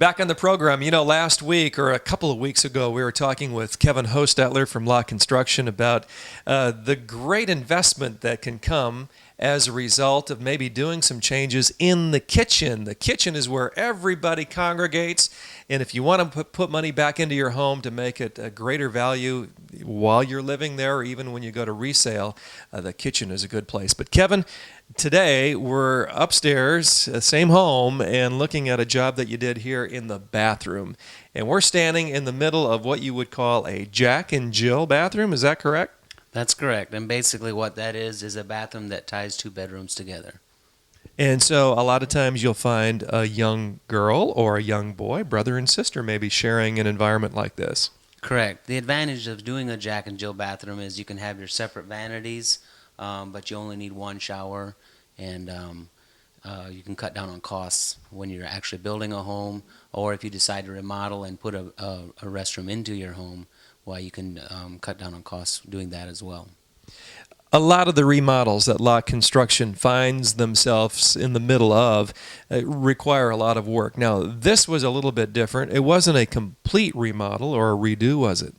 Back on the program, last week or a couple of weeks ago, we were talking with Kevin Hostetler from Locke Construction about the great investment that can come as a result of maybe doing some changes in the kitchen. The kitchen is where everybody congregates, and if you want to put money back into your home to make it a greater value while you're living there or even when you go to resale, the kitchen is a good place. But Kevin, today we're upstairs, same home, and looking at a job that you did here in the bathroom. And we're standing in the middle of what you would call a Jack and Jill bathroom. Is that correct? That's correct. And basically what that is a bathroom that ties two bedrooms together. And so a lot of times you'll find a young girl or a young boy, brother and sister, maybe sharing an environment like this. Correct. The advantage of doing a Jack and Jill bathroom is you can have your separate vanities, but you only need one shower, and you can cut down on costs when you're actually building a home, or if you decide to remodel and put a restroom into your home, well, you can cut down on costs doing that as well. A lot of the remodels that Locke Construction finds themselves in the middle of require a lot of work. Now, this was a little bit different. It wasn't a complete remodel or a redo, was it?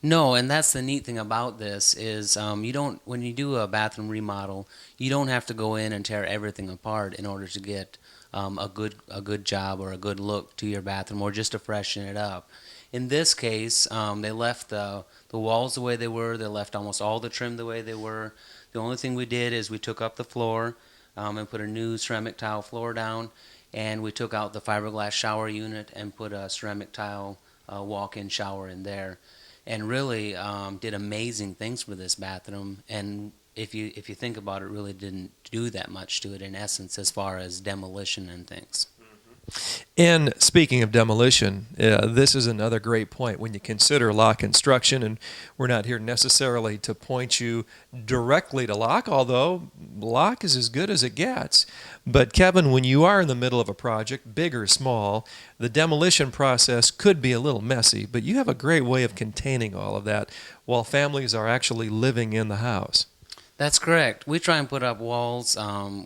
No, and that's the neat thing about this is you don't, when you do a bathroom remodel, you don't have to go in and tear everything apart in order to get a good job or a good look to your bathroom or just to freshen it up. In this case, they left the walls the way they were. They left almost all the trim the way they were. The only thing we did is we took up the floor and put a new ceramic tile floor down, and we took out the fiberglass shower unit and put a ceramic tile walk-in shower in there, and really did amazing things for this bathroom. And if you think about it, really didn't do that much to it in essence as far as demolition and things. And speaking of demolition, this is another great point when you consider Locke Construction, and we're not here necessarily to point you directly to Locke, although Locke is as good as it gets. But Kevin, when you are in the middle of a project, big or small, the demolition process could be a little messy, but you have a great way of containing all of that while families are actually living in the house. That's correct. We try and put up walls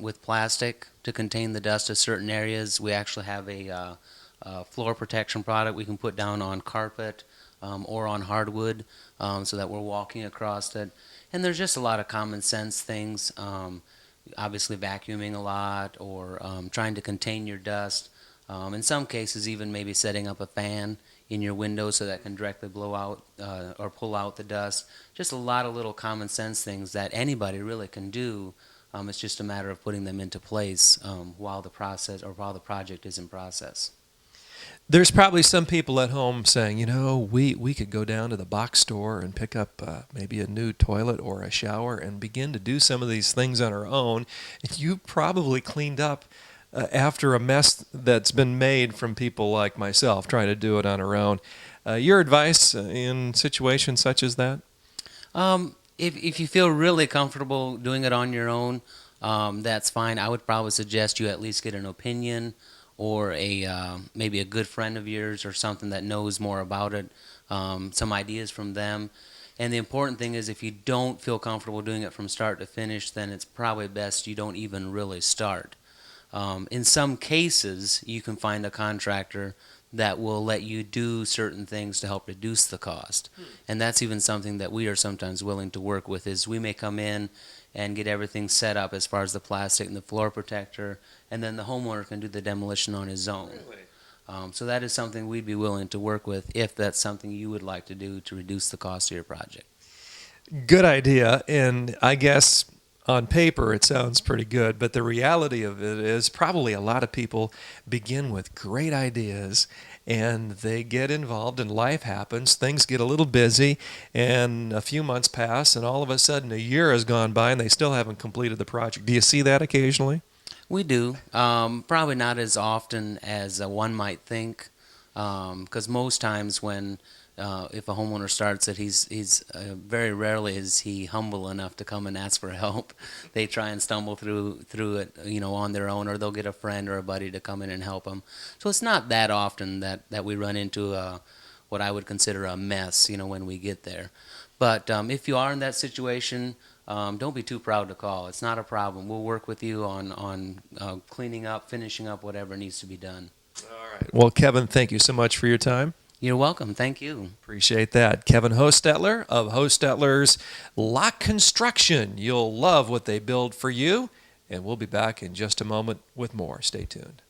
with plastic to contain the dust of certain areas. We actually have a floor protection product we can put down on carpet or on hardwood so that we're walking across it. And there's just a lot of common sense things, obviously vacuuming a lot or trying to contain your dust. In some cases, even maybe setting up a fan in your window so that can directly blow out or pull out the dust. Just a lot of little common sense things that anybody really can do. It's just a matter of putting them into place while the process or while the project is in process. There's probably some people at home saying, we could go down to the box store and pick up maybe a new toilet or a shower and begin to do some of these things on our own. You probably cleaned up after a mess that's been made from people like myself trying to do it on our own. Your advice in situations such as that? If you feel really comfortable doing it on your own, that's fine. I would probably suggest you at least get an opinion or maybe a good friend of yours or something that knows more about it, some ideas from them. And the important thing is if you don't feel comfortable doing it from start to finish, then it's probably best you don't even really start. In some cases, you can find a contractor that will let you do certain things to help reduce the cost. And that's even something that we are sometimes willing to work with, is we may come in and get everything set up as far as the plastic and the floor protector, and then the homeowner can do the demolition on his own. Really? So that is something we'd be willing to work with if that's something you would like to do to reduce the cost of your project. Good idea, and I guess on paper it sounds pretty good, but the reality of it is probably a lot of people begin with great ideas and they get involved and life happens, things get a little busy, and a few months pass and all of a sudden a year has gone by and they still haven't completed the project. Do you see that occasionally? We do. Probably not as often as one might think, because most times when if a homeowner starts it, he's very rarely is he humble enough to come and ask for help. They try and stumble through it, on their own, or they'll get a friend or a buddy to come in and help them. So it's not that often that we run into what I would consider a mess, when we get there. But if you are in that situation, don't be too proud to call. It's not a problem. We'll work with you on cleaning up, finishing up whatever needs to be done. All right. Well, Kevin, thank you so much for your time. You're welcome. Thank you. Appreciate that. Kevin Hostetler of Hostetler's Locke Construction. You'll love what they build for you, and we'll be back in just a moment with more. Stay tuned.